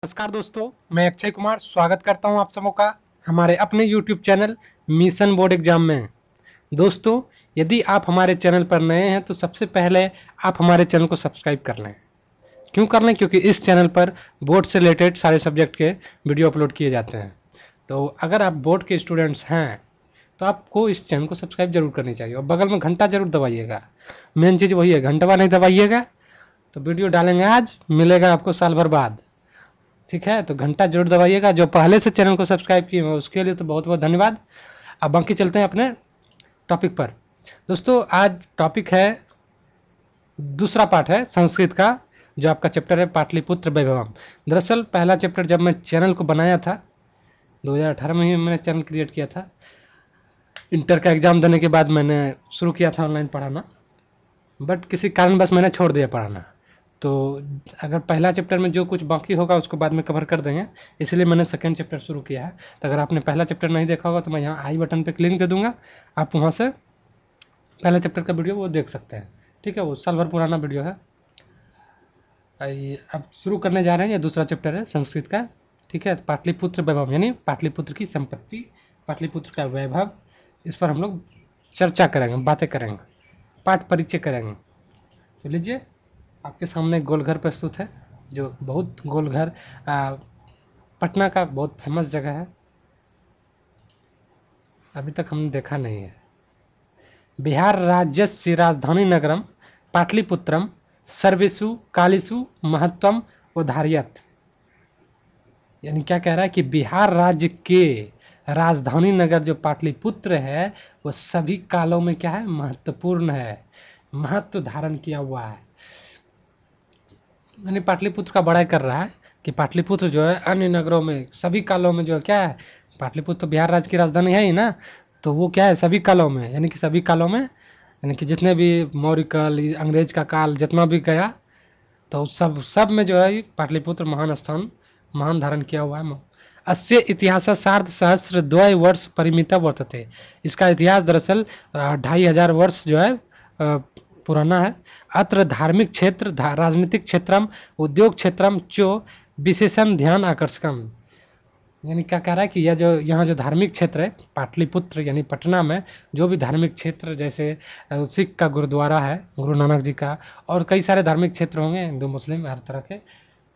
नमस्कार दोस्तों, मैं अक्षय कुमार स्वागत करता हूं आप सबों का हमारे अपने YouTube channel mission board exam में। दोस्तों, यदि आप हमारे चैनल पर नए हैं तो सबसे पहले आप हमारे चैनल को सब्सक्राइब कर लें। क्यों कर लें? क्योंकि इस चैनल पर बोर्ड से रिलेटेड सारे सब्जेक्ट के वीडियो अपलोड किए जाते हैं। तो अगर आप बोर्ड के स्टूडेंट्स हैं तो आपको इस चैनल को सब्सक्राइब जरूर करनी चाहिए और बगल में घंटा जरूर दबाइएगा। मेन चीज़ वही है, घंटवा नहीं दबाइएगा तो वीडियो डालेंगे आज, मिलेगा आपको साल भर बाद। ठीक है, तो घंटा जरूर दबाइएगा। जो पहले से चैनल को सब्सक्राइब किए हैं उसके लिए तो बहुत बहुत धन्यवाद। अब बाकी चलते हैं अपने टॉपिक पर। दोस्तों, आज टॉपिक है, दूसरा पार्ट है संस्कृत का, जो आपका चैप्टर है पाटलिपुत्र वैभवम। दरअसल पहला चैप्टर जब मैं चैनल को बनाया था 2018 में ही मैंने चैनल क्रिएट किया था। इंटर का एग्ज़ाम देने के बाद मैंने शुरू किया था ऑनलाइन पढ़ाना, बट किसी कारणवश मैंने छोड़ दिया पढ़ाना। तो अगर पहला चैप्टर में जो कुछ बाकी होगा उसको बाद में कवर कर देंगे, इसलिए मैंने सेकंड चैप्टर शुरू किया है। तो अगर आपने पहला चैप्टर नहीं देखा होगा तो मैं यहाँ आई बटन पे लिंक दे दूंगा, आप वहाँ से पहला चैप्टर का वीडियो वो देख सकते हैं। ठीक है, वो साल भर पुराना वीडियो है। अब शुरू करने जा रहे हैं, ये दूसरा चैप्टर है संस्कृत का। ठीक है, पाटलिपुत्र वैभव यानी पाटलिपुत्र की संपत्ति, पाटलिपुत्र का वैभव, इस पर हम लोग चर्चा करेंगे, बातें करेंगे, पाठ परिचय करेंगे। तो लीजिए, आपके सामने गोलघर प्रस्तुत है, जो बहुत गोलघर पटना का बहुत फेमस जगह है, अभी तक हमने देखा नहीं है। बिहार राज्यस्य राजधानी नगरम पाटलिपुत्रम सर्वेषु कालेषु महत्वम उदाहरयत। यानी क्या कह रहा है कि बिहार राज्य के राजधानी नगर जो पाटलिपुत्र है वो सभी कालों में क्या है, महत्वपूर्ण है, महत्व धारण किया हुआ है। यानी पाटलिपुत्र का बड़ाई कर रहा है कि पाटलिपुत्र जो है अन्य नगरों में सभी कालों में जो है क्या है, पाटलिपुत्र तो बिहार राज्य की राजधानी है ही ना, तो वो क्या है सभी कालों में, यानी कि सभी कालों में, यानी कि जितने भी मौर्य काल, अंग्रेज का काल जितना भी गया, तो सब में जो है पाटलिपुत्र महान स्थान, महान धारण किया हुआ है। अस्य इतिहास सार्ध सहस्र द्वय वर्ष परिमित वर्तते। इसका इतिहास दरअसल 2500 वर्ष जो है पुराना है। अत्र धार्मिक क्षेत्र, राजनीतिक क्षेत्रम, उद्योग क्षेत्रम चो विशेषण ध्यान आकर्षकम। यानी क्या कह रहा है कि यह जो यहाँ जो धार्मिक क्षेत्र है पाटलिपुत्र यानी पटना में, जो भी धार्मिक क्षेत्र, जैसे सिख का गुरुद्वारा है गुरु नानक जी का, और कई सारे धार्मिक क्षेत्र होंगे हिंदू मुस्लिम हर तरह के।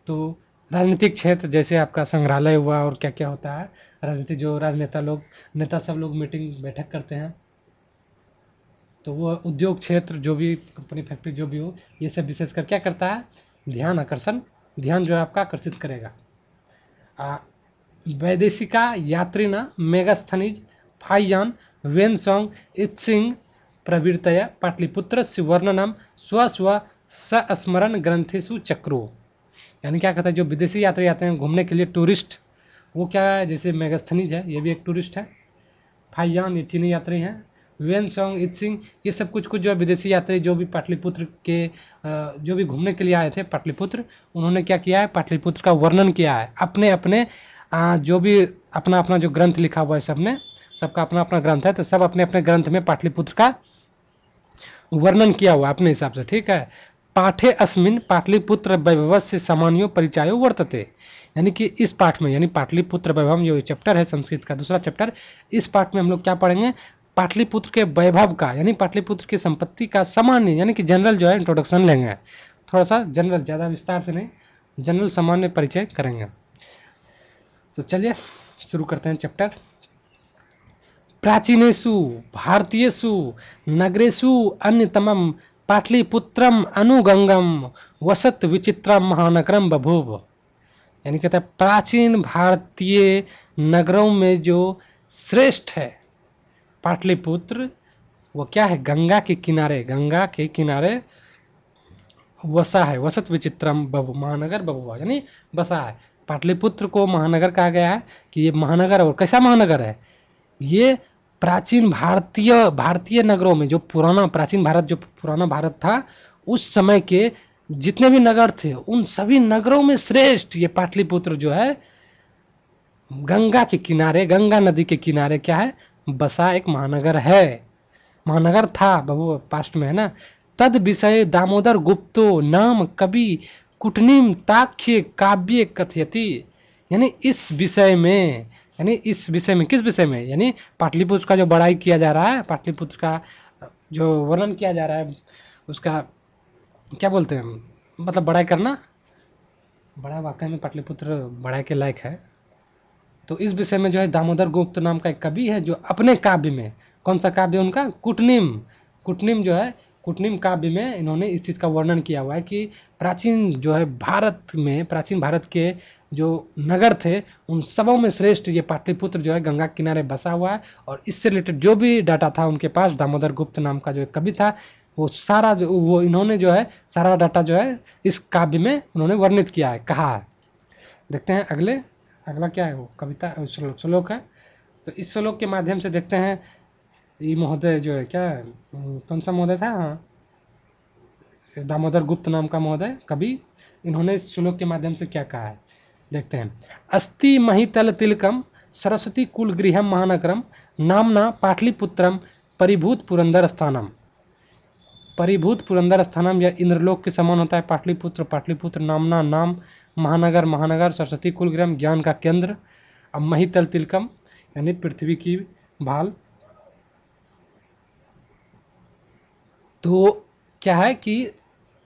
तो राजनीतिक क्षेत्र जैसे आपका संग्रहालय हुआ, और क्या क्या होता है राजनीति, जो राजनेता लोग, नेता सब लोग मीटिंग बैठक करते हैं, तो वो उद्योग क्षेत्र, जो भी कंपनी फैक्ट्री जो भी हो, ये सब विशेषकर क्या करता है, ध्यान आकर्षण, ध्यान जो है आपका आकर्षित करेगा। वैदेशिका यात्रिना मेगास्थनीज फाइयान वेनसोंग इत्सिंग प्रवृत्तया पाटलिपुत्रस्य वर्णनम स्व स्व संस्मरण ग्रंथेषु चक्रो। यानी क्या कहता है, जो विदेशी यात्री आते हैं घूमने के लिए, टूरिस्ट, वो क्या है, जैसे मेगास्थनीज है, ये भी एक टूरिस्ट है, फाइयान ये चीनी यात्री हैं, वेनसोंग इत्सिंग ये सब कुछ जो है विदेशी यात्री जो भी पाटलिपुत्र के जो भी घूमने के लिए आए थे पाटलिपुत्र, उन्होंने क्या किया है, पाटलिपुत्र का वर्णन किया है। अपने अपने जो भी अपना अपना जो ग्रंथ लिखा हुआ है, सबने, सबका अपना अपना ग्रंथ है, तो सब अपने अपने ग्रंथ में पाटलिपुत्र का वर्णन किया हुआ अपने हिसाब से। ठीक है, पाठे अस्मिन पाटलिपुत्र वैभवस्य सामान्यो परिचयो वर्तते। यानी कि इस पाठ में, यानी पाटलिपुत्र वैभव जो चैप्टर है संस्कृत का दूसरा चैप्टर, इस पाठ में हम लोग क्या पढ़ेंगे, पाटलिपुत्र के वैभव का, यानी पाटलिपुत्र की संपत्ति का सामान्य, यानी कि जनरल जो है इंट्रोडक्शन लेंगे, थोड़ा सा जनरल, ज़्यादा विस्तार से नहीं, जनरल सामान्य परिचय करेंगे। तो चलिए शुरू करते हैं चैप्टर। प्राचीनेषु भारतीयेषु नगरेषु अन्यतमं पाटलिपुत्रम अनुगंगम वसत विचित्रम महानगरम बभूव। यानी कहता है प्राचीन भारतीय नगरों में जो श्रेष्ठ है पाटलिपुत्र, वो क्या है, गंगा के किनारे, गंगा के किनारे वसा है, वसत विचित्रम बभू, महानगर बभुआ, यानी बसा है। पाटलिपुत्र को महानगर कहा गया है कि ये महानगर, और कैसा महानगर है ये, प्राचीन भारतीय नगरों में, जो पुराना प्राचीन भारत, जो पुराना भारत था उस समय के जितने भी नगर थे, उन सभी नगरों में श्रेष्ठ ये पाटलिपुत्र जो है गंगा के किनारे, गंगा नदी के किनारे क्या है, बसा एक महानगर है, महानगर था, बबू पास्ट में है ना। तद विषय दामोदर गुप्तो नाम कवि कुटनीम ताख्य काव्य कथयति, यानी इस विषय में, किस विषय में, यानी पाटलिपुत्र का जो बड़ाई किया जा रहा है, पाटलिपुत्र का जो वर्णन किया जा रहा है, उसका क्या बोलते हैं, मतलब बड़ाई करना, बड़ा वाकई में पाटलिपुत्र बड़ाई के लायक है। तो इस विषय में जो है दामोदर गुप्त नाम का एक कवि है जो अपने काव्य में, कौन सा काव्य उनका, कुटनीम जो है, कुटनीम काव्य में इन्होंने इस चीज़ का वर्णन किया हुआ है कि प्राचीन जो है प्राचीन भारत के जो नगर थे उन सबों में श्रेष्ठ ये पाटलिपुत्र जो है गंगा किनारे बसा हुआ है। और इससे रिलेटेड जो भी डाटा था उनके पास, दामोदर गुप्त नाम का जो एक कवि था, वो सारा वो इन्होंने जो है सारा डाटा जो है इस काव्य में उन्होंने वर्णित किया है, कहा है। देखते हैं अगला क्या है, वो कविता श्लोक है। तो इस श्लोक के माध्यम से देखते हैं ये महोदय जो है, क्या है, कौन सा महोदय था, हाँ, दामोदर गुप्त नाम का महोदय कवि, इन्होंने इस श्लोक के माध्यम से क्या कहा है, देखते हैं। अस्ति महितल तिलकम सरस्वती कुल गृहम महानगरम नामना पाटलिपुत्रम परिभूत पुरंदर स्थानम। परिभूत पुरंदर स्थानम या इंद्रलोक के समान होता है पाटलिपुत्र नामना नाम, महानगर सरस्वती कुल गृहम ज्ञान का केंद्र, अब महितल तिलकम यानी पृथ्वी की भाल। तो क्या है कि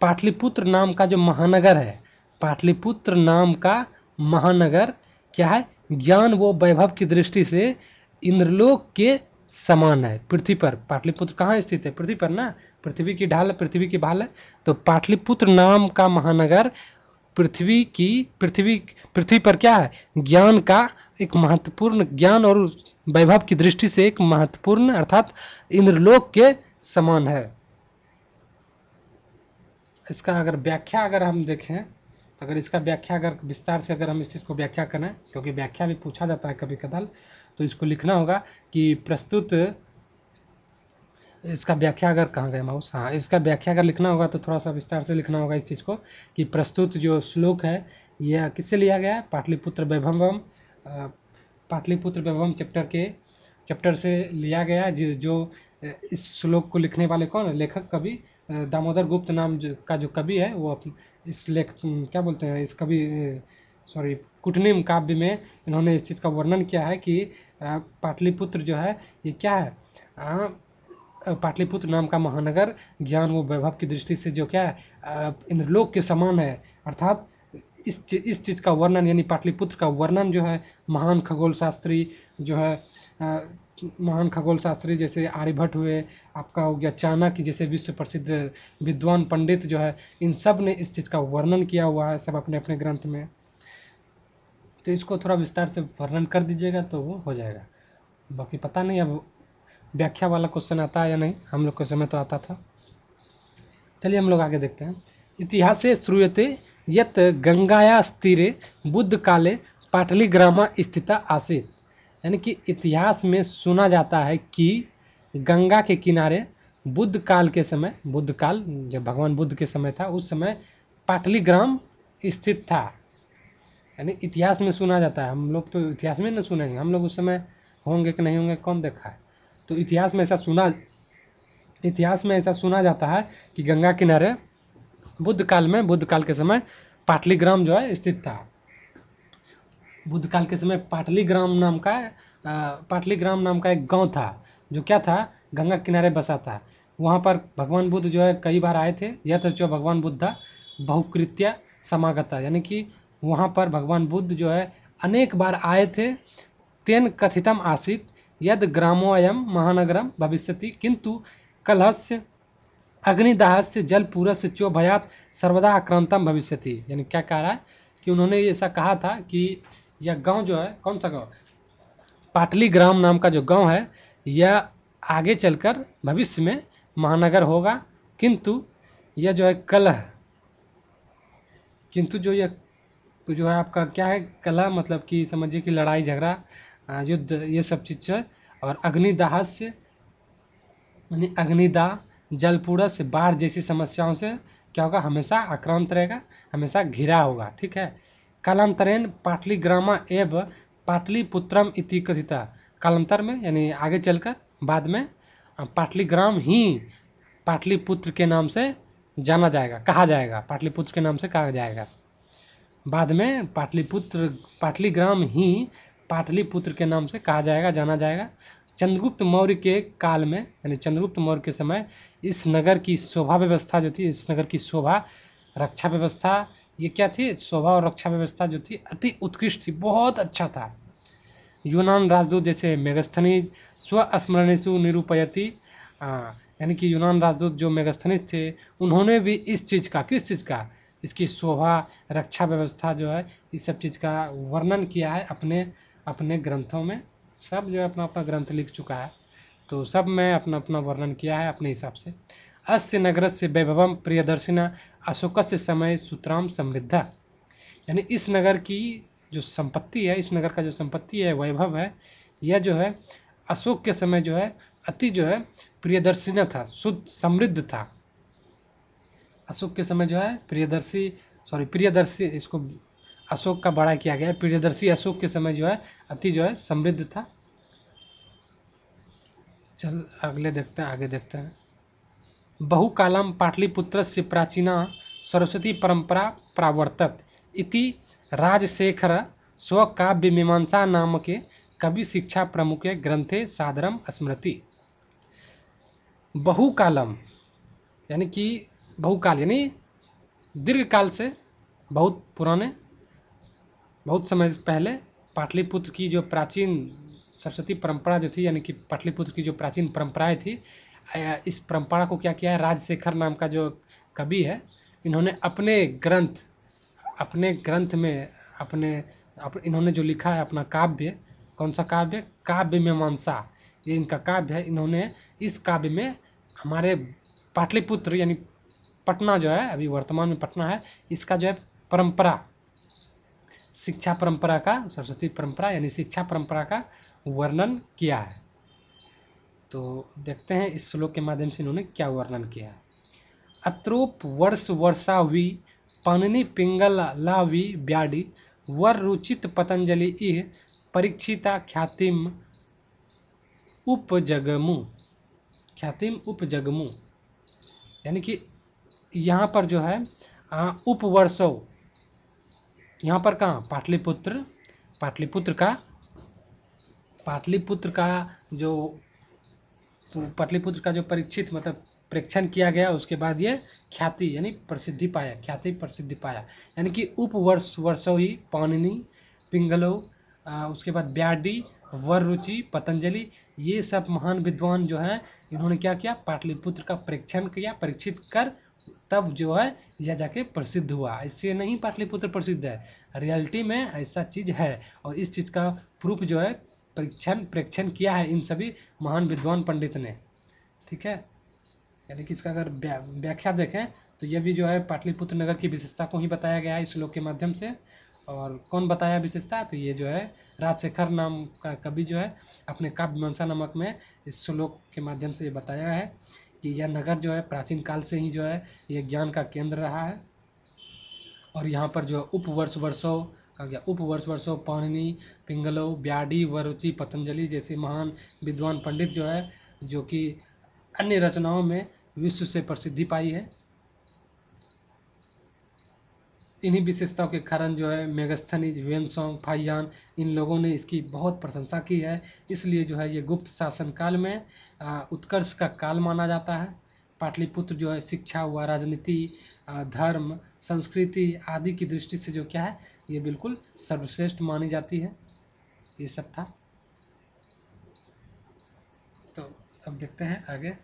पाटलिपुत्र नाम का जो महानगर है, पाटलिपुत्र नाम का महानगर क्या है, ज्ञान वो वैभव की दृष्टि से इंद्रलोक के समान है। पृथ्वी पर पाटलिपुत्र कहाँ स्थित है, पृथ्वी पर ना, पृथ्वी की ढाल, पृथ्वी की भाल है। तो पाटलिपुत्र नाम का महानगर पृथ्वी पर क्या है, ज्ञान का एक महत्वपूर्ण, ज्ञान और वैभव की दृष्टि से एक महत्वपूर्ण अर्थात इंद्रलोक के समान है। इसका अगर व्याख्या अगर हम देखें, तो अगर इसका व्याख्या अगर विस्तार से अगर हम इस चीज़ को व्याख्या करें, क्योंकि व्याख्या भी पूछा जाता है कभी कदाल, तो इसको लिखना होगा कि प्रस्तुत, इसका व्याख्या अगर कहाँ गए माउस, हाँ, इसका व्याख्या अगर लिखना होगा तो थोड़ा सा विस्तार से लिखना होगा इस चीज़ को कि प्रस्तुत जो श्लोक है यह किससे लिया गया है, पाटलिपुत्र वैभवम चैप्टर से लिया गया है। जो इस श्लोक को लिखने वाले कौन है, लेखक कवि दामोदर गुप्त नाम का जो कवि है वो इस क्या बोलते हैं, इस कवि कुटनीम काव्य में इन्होंने इस चीज़ का वर्णन किया है कि पाटलिपुत्र जो है ये क्या है, पाटलिपुत्र नाम का महानगर ज्ञान व वैभव की दृष्टि से जो क्या है इंद्रलोक के समान है। अर्थात इस चीज़ का वर्णन, यानी पाटलिपुत्र का वर्णन जो है महान खगोल शास्त्री जैसे आर्यभट्ट हुए, आपका हो गया चाणक्य जैसे विश्व प्रसिद्ध विद्वान पंडित जो है, इन सब ने इस चीज़ का वर्णन किया हुआ है सब अपने अपने ग्रंथ में। तो इसको थोड़ा विस्तार से वर्णन कर दीजिएगा तो वो हो जाएगा। बाकी पता नहीं अब व्याख्या वाला क्वेश्चन आता है या नहीं, हम लोग के समय तो आता था। चलिए हम लोग आगे देखते हैं। इतिहासे श्रूयते यत गंगायास्तीरे बुद्ध काले पाटलिग्रामा स्थिता आसीत, यानी कि इतिहास में सुना जाता है कि गंगा के किनारे बुद्ध काल जब भगवान बुद्ध के समय था उस समय पाटलिग्राम स्थित था। यानी इतिहास में सुना जाता है, हम लोग तो इतिहास में न सुनेंगे, हम लोग उस समय होंगे कि नहीं होंगे कौन देखा है। तो इतिहास में ऐसा सुना जाता है कि गंगा किनारे बुद्ध काल के समय पाटलिग्राम जो है स्थित था। बुद्ध काल के समय पाटलिग्राम नाम का एक गांव था जो क्या था, गंगा किनारे बसा था। वहाँ पर भगवान बुद्ध जो है कई बार आए थे। यह तो जो भगवान बुद्ध बहुकृत्या समागता, यानी कि वहाँ पर भगवान बुद्ध जो है अनेक बार आए थे। तेन कथितम आसीत यद ग्रामोऽयं महानगरम भविष्यति किंतु कलहस्य अग्निदाहस्य जलपूरस्य चो भयात सर्वदा आक्रांतम भविष्यति। यानी क्या कह रहा है कि उन्होंने ऐसा कहा था कि यह गांव जो है, कौन सा गांव, पाटलिग्राम नाम का जो गांव है यह आगे चलकर भविष्य में महानगर होगा, किंतु यह जो है जो है आपका क्या है, कलह मतलब कि समझिए कि लड़ाई झगड़ा युद्ध ये सब चीज़ है। और अग्निदाहस्य यानी अग्निदाह, जलपूरा से बाढ़ जैसी समस्याओं से क्या होगा, हमेशा आक्रांत रहेगा, हमेशा घिरा होगा। ठीक है। कालांतरेण पाटलिग्रामा एव पाटलिपुत्रम इति कथिता, कालांतर में यानी आगे चलकर बाद में पाटलिग्राम ही पाटलिपुत्र के नाम से जाना जाएगा, कहा जाएगा, पाटलिपुत्र के नाम से कहा जाएगा। बाद में पाटलीग्राम ही पाटलिपुत्र के नाम से कहा जाएगा, जाना जाएगा। चंद्रगुप्त मौर्य के काल में, यानी चंद्रगुप्त मौर्य के समय इस नगर की शोभा व्यवस्था जो थी, इस नगर की शोभा रक्षा व्यवस्था, ये क्या थी, शोभा और रक्षा व्यवस्था जो थी अति उत्कृष्ट थी, बहुत अच्छा था। यूनान राजदूत जैसे मेगस्थनीज स्वस्मरणेषु निरूपयति, यानी कि यूनान राजदूत जो मेगस्थनीज थे उन्होंने भी इस चीज़ का, किस चीज़ का, इसकी शोभा रक्षा व्यवस्था जो है, इस सब चीज़ का वर्णन किया है अपने अपने ग्रंथों में। सब जो है अपना अपना ग्रंथ लिख चुका है, तो सब में अपना अपना वर्णन किया है अपने हिसाब से। अस्य नगरस्य वैभवम प्रियदर्शिना अशोकस्य समय सूत्राम समृद्धा, यानी इस नगर की जो संपत्ति है, इस नगर का जो संपत्ति है, वैभव है, यह जो है अशोक के समय जो है अति जो है प्रियदर्शी था, शुद्ध समृद्ध था। अशोक के समय जो है प्रियदर्शी, इसको अशोक का बड़ा किया गया है, प्रियदर्शी अशोक के समय जो है अति जो है समृद्ध था। चल अगले देखते हैं, आगे देखते हैं। बहुकालम पाटलिपुत्रस्य प्राचीना सरस्वती परंपरा प्रावर्तत इति राजशेखर स्वकाव्य मीमांसा नामके कवि शिक्षा प्रमुखे ग्रंथे सादरम स्मृति। बहुकालम यानी कि बहुकाल यानी दीर्घ काल से, बहुत पुराने, बहुत समय पहले पाटलिपुत्र की जो प्राचीन सरस्वती परंपरा जो थी, यानी कि पाटलिपुत्र की जो प्राचीन परंपराएं थी, इस परंपरा को क्या किया है, राजशेखर नाम का जो कवि है, इन्होंने अपने ग्रंथ में इन्होंने जो लिखा है अपना काव्य, कौन सा काव्य, काव्य मीमांसा, ये इनका काव्य है। इन्होंने इस काव्य में हमारे पाटलिपुत्र यानी पटना जो है, अभी वर्तमान में पटना है, इसका जो है परंपरा, शिक्षा परंपरा का, सरस्वती परंपरा यानी शिक्षा परंपरा का वर्णन किया है। तो देखते हैं इस श्लोक के माध्यम से इन्होंने क्या वर्णन किया है। अत्रोप वर्ष वर्षावी पाणिनि पिंगलावी ब्याडी वर रुचित पतंजलि इह परीक्षिता ख्यातिम उपजगमु, यानी कि यहाँ पर जो है उपवर्षो, यहाँ पर कहाँ, पाटलिपुत्र का जो परीक्षित मतलब प्रेक्षण किया गया, उसके बाद ये ख्याति यानी प्रसिद्धि पाया, यानी कि वर्षो ही पाणिनि पिंगलो, उसके बाद ब्याडी, वररुचि, पतंजलि, ये सब महान विद्वान जो हैं, इन्होंने क्या किया, पाटलिपुत्र का परीक्षण किया, परीक्षित कर तब जो है यह जाके प्रसिद्ध हुआ। इससे नहीं पाटलिपुत्र प्रसिद्ध है, रियलिटी में ऐसा चीज है, और इस चीज का प्रूफ जो है प्रेक्षण किया है इन सभी महान विद्वान पंडित ने। ठीक है, यानी कि इसका अगर व्याख्या देखें तो यह भी जो है पाटलिपुत्र नगर की विशेषता को ही बताया गया है इस श्लोक के माध्यम से। और कौन बताया विशेषता, तो ये जो है राजशेखर नाम का कवि जो है अपने काव्य मीमांसा नामक में इस श्लोक के माध्यम से ये बताया है कि यह नगर जो है प्राचीन काल से ही जो है ये ज्ञान का केंद्र रहा है। और यहाँ पर जो उपवर्षो पाणिनि पिंगलो ब्याडी वरुचि पतंजलि जैसे महान विद्वान पंडित जो है, जो कि अन्य रचनाओं में विश्व से प्रसिद्धि पाई है, इन्हीं विशेषताओं के कारण जो है मेगस्थनीज, वेनसोंग, फाहियान, इन लोगों ने इसकी बहुत प्रशंसा की है। इसलिए जो है ये गुप्त शासन काल में उत्कर्ष का काल माना जाता है। पाटलिपुत्र जो है शिक्षा व राजनीति, धर्म, संस्कृति आदि की दृष्टि से जो क्या है, ये बिल्कुल सर्वश्रेष्ठ मानी जाती है। ये सब था। तो अब देखते हैं आगे।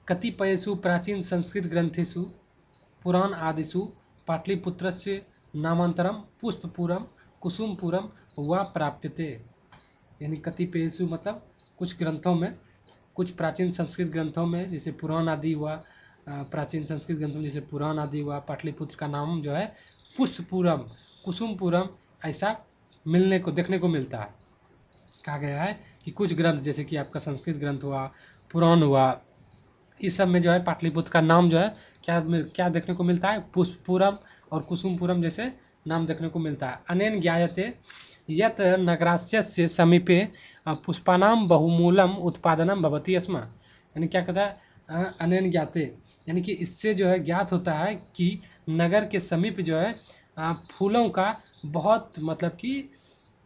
कतिपयेषु प्राचीन संस्कृत ग्रंथेषु पुराण आदिषु पाटलिपुत्रस्य नामांतरम पुष्पपुरम कुसुमपुरम वा प्राप्यते, यानी कतिपयेषु मतलब कुछ ग्रंथों में, कुछ प्राचीन संस्कृत ग्रंथों में जैसे पुराण आदि हुआ, प्राचीन संस्कृत ग्रंथों में जैसे पुराण आदि हुआ, पाटलिपुत्र का नाम जो है पुष्पपुरम, कुसुमपुरम ऐसा देखने को मिलता है। कहा गया है कि कुछ ग्रंथ जैसे कि आपका संस्कृत ग्रंथ हुआ, पुराण हुआ, इस सब में जो है पाटलिपुत्र का नाम जो है क्या देखने को मिलता है, पुष्पपुरम और कुसुमपुरम जैसे नाम देखने को मिलता है। अनेन ज्ञायते यत नगरास्य समीपे पुष्पानां बहुमूलम उत्पादनम भवति स्म, यानी क्या कहता है, अनैन ज्ञाते, यानी कि इससे जो है ज्ञात होता है कि नगर के समीप जो है फूलों का बहुत मतलब कि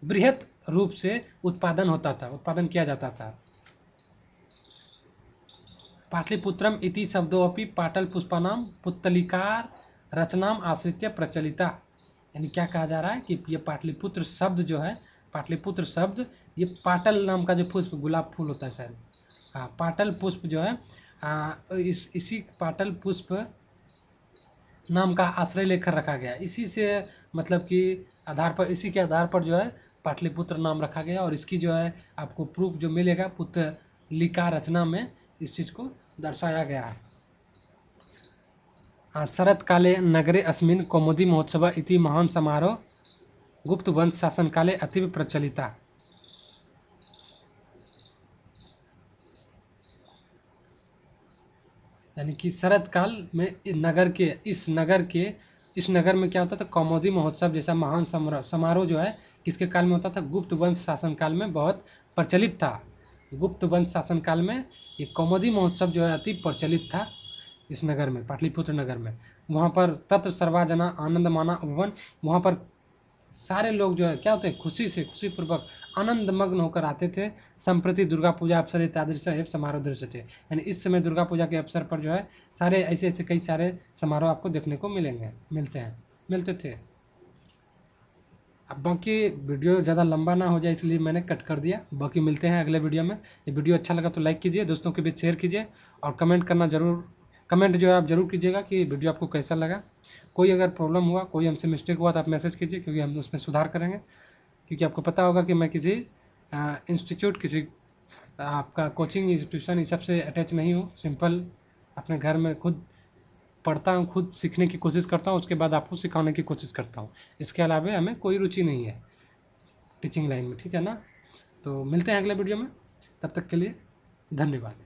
बृहत रूप से उत्पादन किया जाता था। पाटलिपुत्रम इति शब्दोऽपि पाटलपुष्पाणां पुत्तलिकार रचनाम आश्रित्य प्रचलिता, यानी क्या कहा जा रहा है कि ये पाटलिपुत्र शब्द जो है, पाटलिपुत्र शब्द ये पाटल नाम का जो पुष्प, गुलाब फूल होता है शायद, हाँ पाटल पुष्प जो है इसी पाटल पुष्प नाम का आश्रय लेकर रखा गया। इसी से मतलब कि इसी के आधार पर जो है पाटलिपुत्र नाम रखा गया। और इसकी जो है आपको प्रूफ जो मिलेगा पुत्तलिका रचना में इस चीज़ को दर्शाया गया है। शरत काले नगरे अस्मिन् कौमुदी महोत्सव इति महान समारोह गुप्त वंश शासन काले अतीव प्रचलिता, यानी कि शरत काल में इस नगर में क्या होता था, कौमुदी महोत्सव जैसा महान समारोह जो है किसके काल में होता था, गुप्त वंश शासन काल में बहुत प्रचलित था। गुप्त वंश शासन काल में ये कौमुदी महोत्सव जो है अति प्रचलित था इस नगर में, पाटलिपुत्र नगर में। वहाँ पर तत्र सर्वाजना आनंद माना उपवन, वहाँ पर सारे लोग जो है क्या होते हैं, खुशी पूर्वक आनंद मग्न होकर आते थे। संप्रति दुर्गा पूजा अवसर इत्यादि समारोह दृश्य थे, यानी इस समय दुर्गा पूजा के अवसर पर जो है सारे ऐसे कई सारे समारोह आपको देखने को मिलते थे। अब बाकी वीडियो ज़्यादा लंबा ना हो जाए इसलिए मैंने कट कर दिया। बाकी मिलते हैं अगले वीडियो में। ये वीडियो अच्छा लगा तो लाइक कीजिए, दोस्तों के बीच शेयर कीजिए और कमेंट जो है आप ज़रूर कीजिएगा कि वीडियो आपको कैसा लगा। कोई अगर प्रॉब्लम हुआ, कोई हमसे मिस्टेक हुआ तो आप मैसेज कीजिए, क्योंकि हम उसमें सुधार करेंगे। क्योंकि आपको पता होगा कि मैं किसी आपका कोचिंग इंस्टीट्यूशन इस सब से अटैच नहीं हूँ। सिंपल अपने घर में खुद पढ़ता हूँ, खुद सीखने की कोशिश करता हूँ, उसके बाद आपको सिखाने की कोशिश करता हूँ। इसके अलावा हमें कोई रुचि नहीं है टीचिंग लाइन में, ठीक है ना। तो मिलते हैं अगले वीडियो में, तब तक के लिए धन्यवाद।